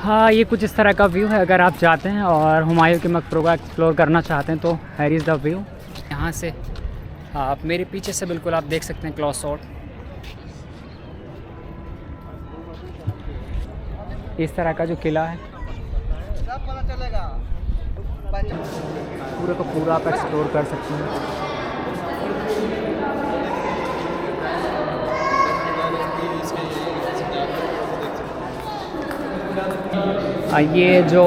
हाँ, ये कुछ इस तरह का व्यू है। अगर आप जाते हैं और हुमायूं के मकबरों का एक्सप्लोर करना चाहते हैं तो हेयर इज़ द व्यू। यहाँ से आप मेरे पीछे से बिल्कुल आप देख सकते हैं क्लॉस शॉट। इस तरह का जो किला है पूरे को पूरा आप एक्सप्लोर कर सकते हैं। ये जो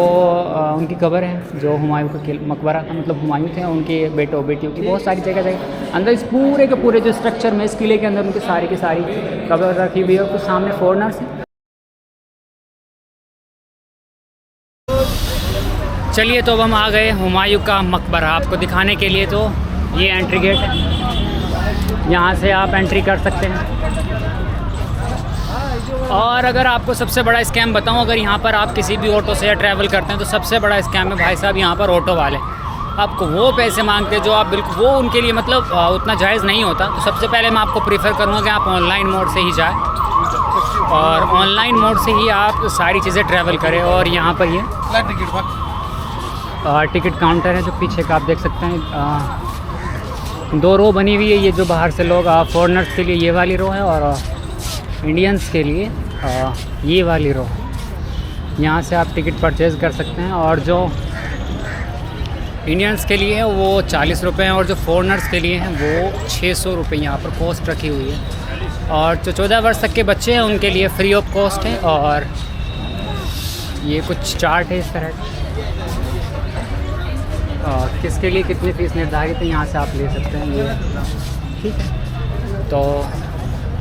उनकी कब्र है, जो हुमायूं का मकबरा था, मतलब हुमायूं थे, उनके बेटों बेटियों की बहुत सारी जगह जगह अंदर इस पूरे के पूरे जो स्ट्रक्चर में इस किले के अंदर उनकी सारी की सारी कब्र रखी हुई है। कुछ सामने फॉरेनर्स हैं। चलिए, तो अब हम आ गए हुमायूं का मकबरा आपको दिखाने के लिए। तो ये एंट्री गेट है, यहाँ से आप एंट्री कर सकते हैं। और अगर आपको सबसे बड़ा स्कैम बताऊं, अगर यहाँ पर आप किसी भी ऑटो से या ट्रैवल करते हैं तो सबसे बड़ा स्कैम है भाई साहब यहाँ पर ऑटो वाले आपको वो पैसे मांगते हैं जो आप बिल्कुल वो उनके लिए मतलब उतना जायज़ नहीं होता। तो सबसे पहले मैं आपको प्रीफर करूँगा कि आप ऑनलाइन मोड से ही जाएँ और ऑनलाइन मोड से ही आप सारी चीज़ें ट्रैवल करें। और यहाँ पर ये टिकट काउंटर है जो पीछे का आप देख सकते हैं। 2 रो बनी हुई है। ये जो बाहर से लोग फॉरेनर्स के लिए ये वाली रो है और इंडियंस के लिए ये वाली रो। यहाँ से आप टिकट परचेज़ कर सकते हैं और जो इंडियंस के लिए है वो 40 रुपये हैं और जो फॉरेनर्स के लिए हैं वो 600 रुपये यहाँ पर कॉस्ट रखी हुई है। और जो 14 वर्ष तक के बच्चे हैं उनके लिए फ्री ऑफ कॉस्ट है। और ये कुछ चार्ट है इस तरह और किसके लिए कितनी फ़ीस निर्धारित है यहाँ से आप ले सकते हैं ये। ठीक है, तो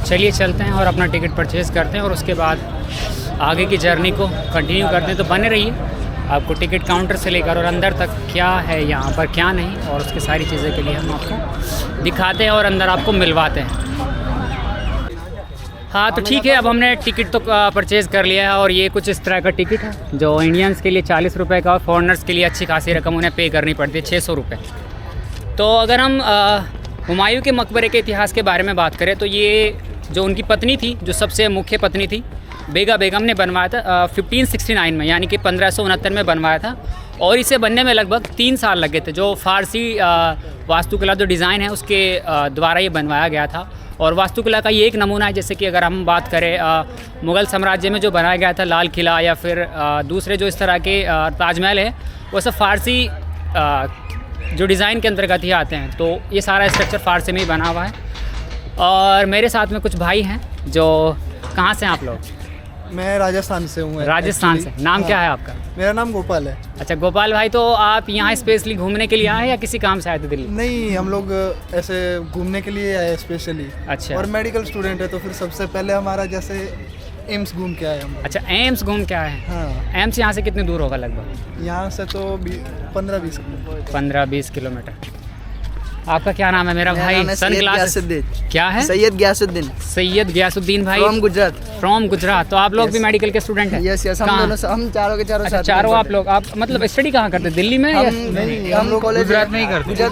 चलिए चलते हैं और अपना टिकट परचेज़ करते हैं और उसके बाद आगे की जर्नी को कंटिन्यू करते हैं। तो बने रहिए, आपको टिकट काउंटर से लेकर और अंदर तक क्या है यहाँ पर क्या नहीं और उसकी सारी चीज़ें के लिए हम आपको दिखाते हैं और अंदर आपको मिलवाते हैं। हाँ, तो ठीक है, अब हमने टिकट तो परचेज़ कर लिया है और ये कुछ इस तरह का टिकट है जो इंडियंस के लिए 40 रुपये का और फॉरेनर्स के लिए अच्छी खासी रकम उन्हें पे करनी पड़ती है, 600 रुपये। तो अगर हम हुमायूं के मकबरे के इतिहास के बारे में बात करें तो ये जो उनकी पत्नी थी, जो सबसे मुख्य पत्नी थी, बेगा बेगम ने बनवाया था 1569 में, यानी कि 1569 में बनवाया था। और इसे बनने में लगभग 3 साल लगे थे। जो फ़ारसी वास्तुकला जो डिज़ाइन है उसके द्वारा ये बनवाया गया था। और वास्तुकला का ये एक नमूना है। जैसे कि अगर हम बात करें मुग़ल साम्राज्य में जो बनाया गया था लाल किला या फिर दूसरे जो इस तरह के ताजमहल है, वो सब फ़ारसी जो डिज़ाइन के अंतर्गत ही आते हैं। तो ये सारा स्ट्रक्चर फ़ारसी में ही बना हुआ है। और मेरे साथ में कुछ भाई हैं जो कहाँ से हैं आप लोग? मैं राजस्थान से हूँ। राजस्थान से। नाम क्या है आपका? मेरा नाम गोपाल है। अच्छा गोपाल भाई, तो आप यहाँ स्पेशली घूमने के लिए आए हैं या किसी काम से आए थे दिल्ली? नहीं, हम लोग ऐसे घूमने के लिए आए स्पेशली। अच्छा। और मेडिकल स्टूडेंट है तो फिर सबसे पहले हमारा जैसे एम्स घूम के आए हम। अच्छा, एम्स घूम के आए हैं। हाँ। एम्स यहाँ से कितनी दूर होगा लगभग? यहाँ से तो 15-20 किलोमीटर। आपका क्या नाम है? मेरा भाई सनग्लास क्या है? सैयद गयासुद्दीन। सैयद गयासुद्दीन भाई फ्रॉम गुजरात। तो आप लोग भी मेडिकल के स्टूडेंट हैं? यस यस, हम चारों के चारों। अच्छा, चारों आप लोग। आप मतलब स्टडी कहाँ करते हैं? दिल्ली में? हम लोग कॉलेज गुजरात में ही करते हैं,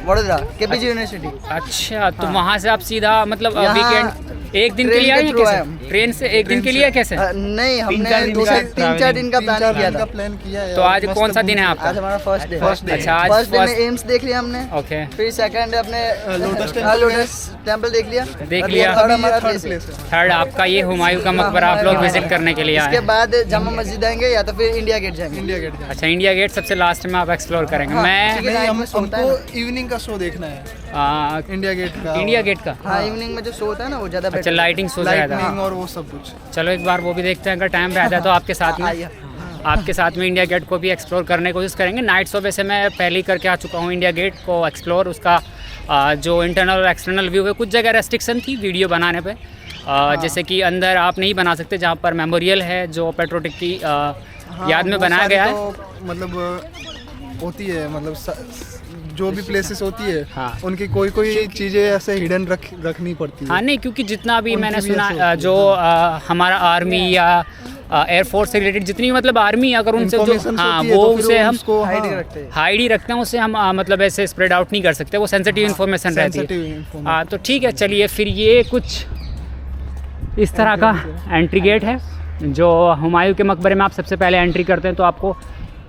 वडोदरा केपीजी यूनिवर्सिटी। अच्छा, तो वहाँ से आप सीधा मतलब वीकेंड एक दिन के लिए आए हैं? कैसे ट्रेन से एक दिन के लिए कैसे? नहीं, हमने 3-4 दिन का प्लान किया है। तो आज कौन सा दिन है आपका? आज हमारा फर्स्ट डे। अच्छा, आज फर्स्ट डे में एम्स देख लिया हमने। ओके। फिर सेकंड अपने लोटस टेंपल देख लिया। थर्ड हमारा प्लेस है। थर्ड आपका ये हुमायूं का मकबरा आप लोग विजिट करने के लिए आए। इसके बाद जामा मस्जिद आएंगे या तो फिर इंडिया गेट जाएंगे। अच्छा, इंडिया गेट सबसे लास्ट में आप एक्सप्लोर करेंगे। मैं हमको इवनिंग का शो देखना है इंडिया गेट का। हाँ, इवनिंग में जो शो होता है ना वो ज़्यादा। अच्छा, लाइटिंग शो ज़्यादा और वो सब कुछ। चलो एक बार वो भी देखते हैं, अगर टाइम रहता है तो आपके साथ में इंडिया गेट को भी एक्सप्लोर करने की कोशिश करेंगे। नाइट शो वैसे मैं पहले ही करके आ चुका हूँ इंडिया गेट को एक्सप्लोर। उसका जो इंटरनल और एक्सटर्नल व्यू है, कुछ जगह रेस्ट्रिक्शन थी वीडियो बनाने पे, जैसे कि अंदर आप नहीं बना सकते जहाँ पर मेमोरियल है जो पेट्रोटिक की याद में बनाया गया है। मतलब होती है, मतलब जो भी प्लेसेस होती है, हाँ, उनकी कोई चीज़ें ऐसे हिडन रखनी पड़ती है। हाँ, नहीं, क्योंकि जितना भी मैंने सुना जो हमारा आर्मी या एयरफोर्स से रिलेटेड जितनी मतलब आर्मी अगर उनसे जो वो उसे हम हाइड ही रखते हैं, उसे हम मतलब ऐसे स्प्रेड आउट नहीं कर सकते, वो सेंसिटिव इन्फॉर्मेशन रहती है। हाँ, तो ठीक है, चलिए फिर ये कुछ इस तरह का एंट्री गेट है जो हुमायूं के मकबरे में आप सबसे पहले एंट्री करते हैं तो आपको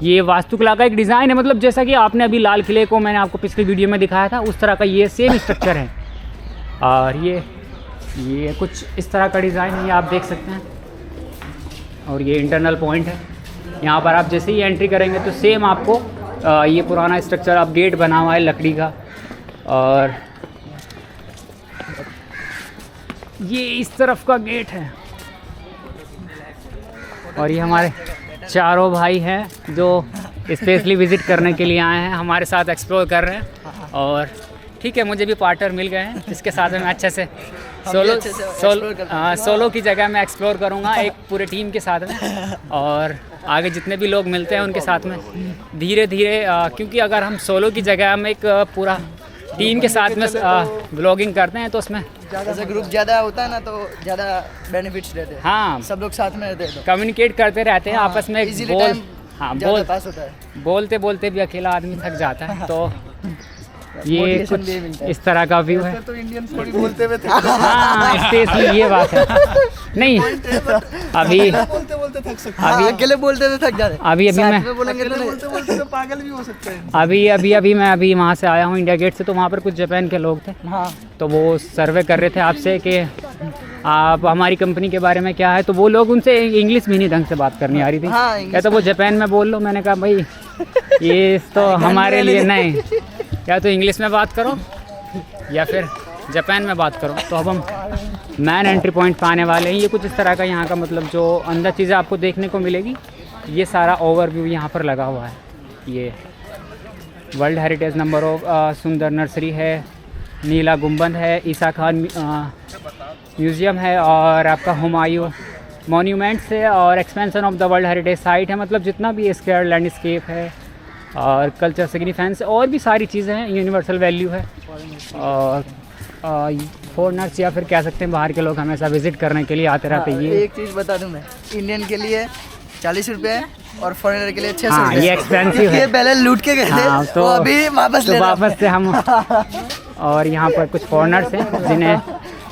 ये वास्तुकला का एक डिज़ाइन है, मतलब जैसा कि आपने अभी लाल किले को मैंने आपको पिछली वीडियो में दिखाया था उस तरह का ये सेम स्ट्रक्चर है। और ये कुछ इस तरह का डिज़ाइन है, ये आप देख सकते हैं। और ये इंटरनल पॉइंट है, यहाँ पर आप जैसे ही एंट्री करेंगे तो सेम आपको ये पुराना स्ट्रक्चर अब गेट बना हुआ है लकड़ी का। और ये इस तरफ का गेट है। और ये हमारे चारों भाई हैं जो स्पेशली विज़िट करने के लिए आए हैं, हमारे साथ एक्सप्लोर कर रहे हैं। और ठीक है, मुझे भी पार्टनर मिल गए हैं जिसके साथ में मैं अच्छे से सोलो की जगह मैं एक्सप्लोर करूँगा एक पूरे टीम के साथ में। और आगे जितने भी लोग मिलते हैं उनके साथ में धीरे धीरे, क्योंकि अगर हम सोलो की जगह हम एक पूरा टीम के साथ में व्लॉगिंग करते हैं तो उसमें जैसे ग्रुप ज़्यादा होता है ना तो ज़्यादा बेनिफिट्स रहते हैं। हाँ, सब लोग साथ में रहते हैं, कम्युनिकेट करते रहते हैं आपस में। पास होता है। बोलते बोलते भी अकेला आदमी थक जाता है। तो ये कुछ इस तरह का व्यू है। तो इंडियंस थोड़ी बोलते हुए हाँ, स्पेशली ये बात है। नहीं अभी बोलते बोलते थक सकते हैं, अकेले बोलते हुए थक जाते हैं। अभी मैं बोलेंगे तो बोलते बोलते तो पागल भी हो सकते हैं। अभी मैं वहाँ से आया हूँ इंडिया गेट से, तो वहाँ पर कुछ जापान के लोग थे। हाँ, तो वो सर्वे कर रहे थे आपसे कि आप हमारी कंपनी के बारे में क्या है। तो वो लोग उनसे इंग्लिश भी नहीं ढंग से बात करनी आ रही थी। हाँ, क्या तो वो जापान में बोल लो। मैंने कहा भाई ये तो हमारे लिए नहीं, या तो इंग्लिश में बात करो या फिर जापान में बात करो। तो अब हम मैन एंट्री पॉइंट पर आने वाले हैं। ये कुछ इस तरह का यहाँ का मतलब जो अंदर चीज़ें आपको देखने को मिलेगी, ये सारा ओवरव्यू यहाँ पर लगा हुआ है। ये वर्ल्ड हेरिटेज नंबर ऑफ सुंदर नर्सरी है, नीला गुंबद है, ईसा खान म्यूज़ियम है, और आपका हुमायूं मॉन्यूमेंट्स है, और expansion of the world heritage site है। मतलब जितना भी स्क्वायर लैंडस्केप है और कल्चर सिग्निफिकेंस और भी सारी चीज़ें हैं। यूनिवर्सल वैल्यू है। और फॉरेनर्स या फिर कह सकते हैं बाहर के लोग हमेशा विज़िट करने के लिए आते रहते हैं। ये एक चीज़ बता दूं मैं, इंडियन के लिए 40 रुपये है और फॉरेनर के लिए 600 हाँ, रुपये। ये एक्सपेंसिव है। ये पहले लूट के गए थे। हाँ, तो अभी वापस ले वापस से हम और यहाँ पर कुछ फॉरेनर्स हैं जिन्हें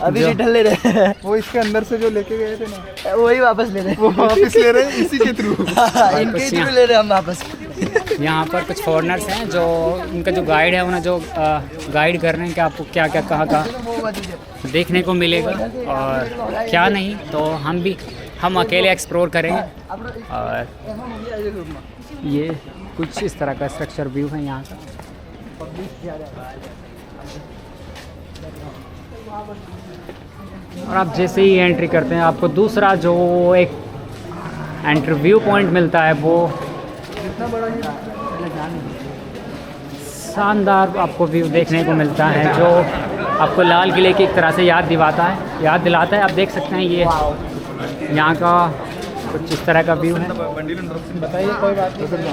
अभी रिटर्न ले रहे हैं। वो इसके अंदर से जो लेके गए थे ना, वही वापस ले रहे हैं। वो वापस ले रहे हैं इसी के थ्रू। इनके थ्रू ले रहे हैं हम वापस। यहाँ पर कुछ फॉरेनर्स हैं जो उनका जो गाइड है उन्हें जो गाइड कर रहे हैं कि आपको क्या क्या कहाँ देखने को मिलेगा और क्या नहीं। तो हम अकेले एक्सप्लोर करेंगे। और ये कुछ इस तरह का स्ट्रक्चर व्यू है यहाँ का। और आप जैसे ही एंट्री करते हैं आपको दूसरा जो एक इंटरव्यू पॉइंट मिलता है वो शानदार आपको व्यू देखने को मिलता है, जो आपको लाल किले की एक तरह से याद दिलाता है। आप देख सकते हैं ये यहाँ का कुछ इस तरह का व्यू है। बताइए, कोई बात नहीं।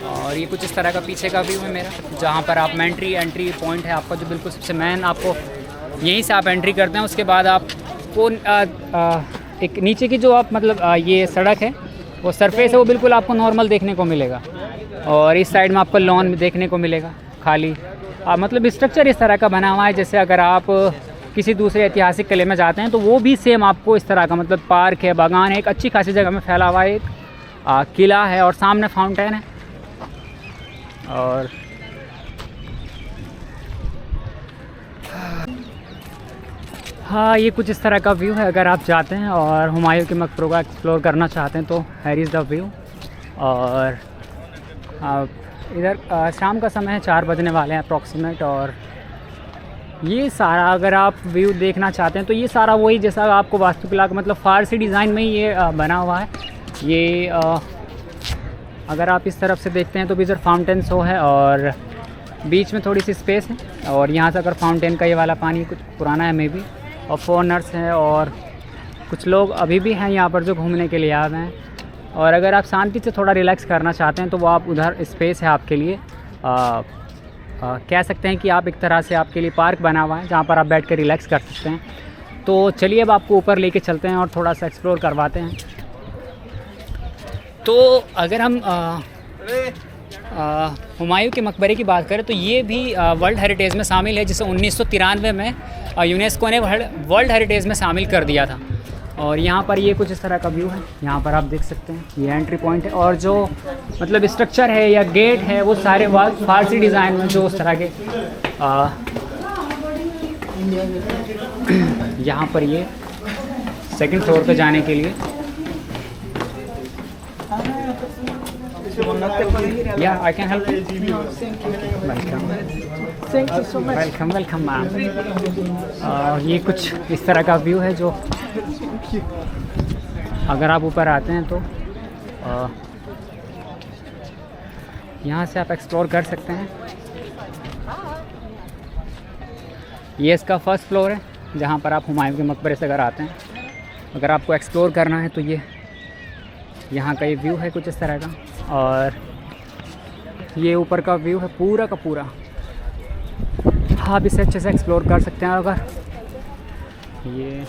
और ये कुछ इस तरह का पीछे का व्यू है मेरा, जहाँ पर आप एंट्री पॉइंट है आपका जो बिल्कुल सबसे मेन, आपको यहीं से आप एंट्री करते हैं। उसके बाद आपको एक नीचे की जो आप मतलब ये सड़क है वो सरफेस है वो बिल्कुल आपको नॉर्मल देखने को मिलेगा। और इस साइड में आपको लॉन देखने को मिलेगा खाली। मतलब स्ट्रक्चर इस तरह का बना हुआ है जैसे अगर आप किसी दूसरे ऐतिहासिक किले में जाते हैं तो वो भी सेम आपको इस तरह का मतलब पार्क है, बागान है, एक अच्छी खासी जगह में फैला हुआ है एक किला है और सामने फाउंटेन है। और हाँ, ये कुछ इस तरह का व्यू है अगर आप जाते हैं और हुमायूं के मकबरों का एक्सप्लोर करना चाहते हैं तो हेयर इज़ द व्यू। और इधर शाम का समय है, 4 बजने वाले हैं अप्रॉक्सीमेट। और ये सारा अगर आप व्यू देखना चाहते हैं तो ये सारा वही जैसा आपको वास्तुकला का मतलब फारसी डिज़ाइन में ही ये बना हुआ है। ये अगर आप इस तरफ से देखते हैं तो भी इधर फाउंटेन शो है और बीच में थोड़ी सी स्पेस है। और यहाँ से अगर फाउंटेन का ये वाला पानी कुछ पुराना है मे बी, और फॉरेनर्स हैं और कुछ लोग अभी भी हैं यहाँ पर जो घूमने के लिए आ रहे हैं। और अगर आप शांति से थोड़ा रिलैक्स करना चाहते हैं तो वो आप उधर स्पेस है आपके लिए, कह सकते हैं कि आप एक तरह से आपके लिए पार्क बना हुआ है जहाँ पर आप बैठ कर रिलैक्स कर सकते हैं। तो चलिए अब आपको ऊपर लेके चलते हैं और थोड़ा सा एक्सप्लोर करवाते हैं। तो अगर हम हुमायूं के मकबरे की बात करें तो ये भी वर्ल्ड हेरिटेज में शामिल है, जिसे 1993 में यूनेस्को ने वर्ल्ड हेरिटेज में शामिल कर दिया था। और यहाँ पर ये कुछ इस तरह का व्यू है, यहाँ पर आप देख सकते हैं ये एंट्री पॉइंट है। और जो मतलब स्ट्रक्चर है या गेट है वो सारे फारसी डिज़ाइन में जो उस तरह के यहाँ पर ये सेकंड फ्लोर पे जाने के लिए या I can help. Welcome welcome ma'am. ये कुछ इस तरह का व्यू है जो अगर आप ऊपर आते हैं तो यहाँ से आप एक्सप्लोर कर सकते हैं। ये इसका फर्स्ट फ्लोर है जहाँ पर आप हुमायूं के मकबरे से अगर आते हैं, अगर आपको एक्सप्लोर करना है तो ये यहाँ का ये व्यू है कुछ इस तरह का। और ये ऊपर का व्यू है पूरा का पूरा, आप इसे अच्छे से एक्सप्लोर कर सकते हैं। अगर ये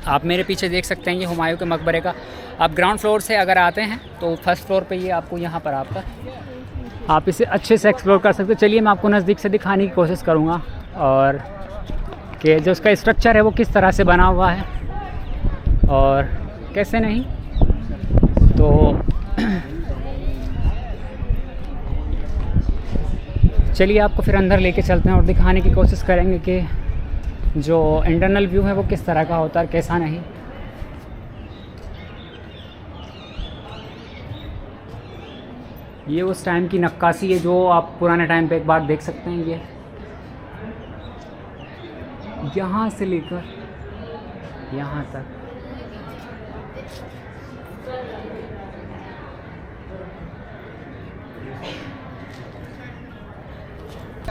आप मेरे पीछे देख सकते हैं ये हुमायूं के मकबरे का, आप ग्राउंड फ्लोर से अगर आते हैं तो फर्स्ट फ्लोर पे ये आपको यहाँ पर आप इसे अच्छे से एक्सप्लोर कर सकते हैं। चलिए मैं आपको नज़दीक से दिखाने की कोशिश करूँगा और कि जो उसका स्ट्रक्चर है वो किस तरह से बना हुआ है और कैसे नहीं। तो चलिए आपको फिर अंदर लेके चलते हैं और दिखाने की कोशिश करेंगे कि जो इंटरनल व्यू है वो किस तरह का होता है, कैसा नहीं। ये उस टाइम की नक्काशी है जो आप पुराने टाइम पे एक बार देख सकते हैं। ये यहाँ से लेकर यहाँ तक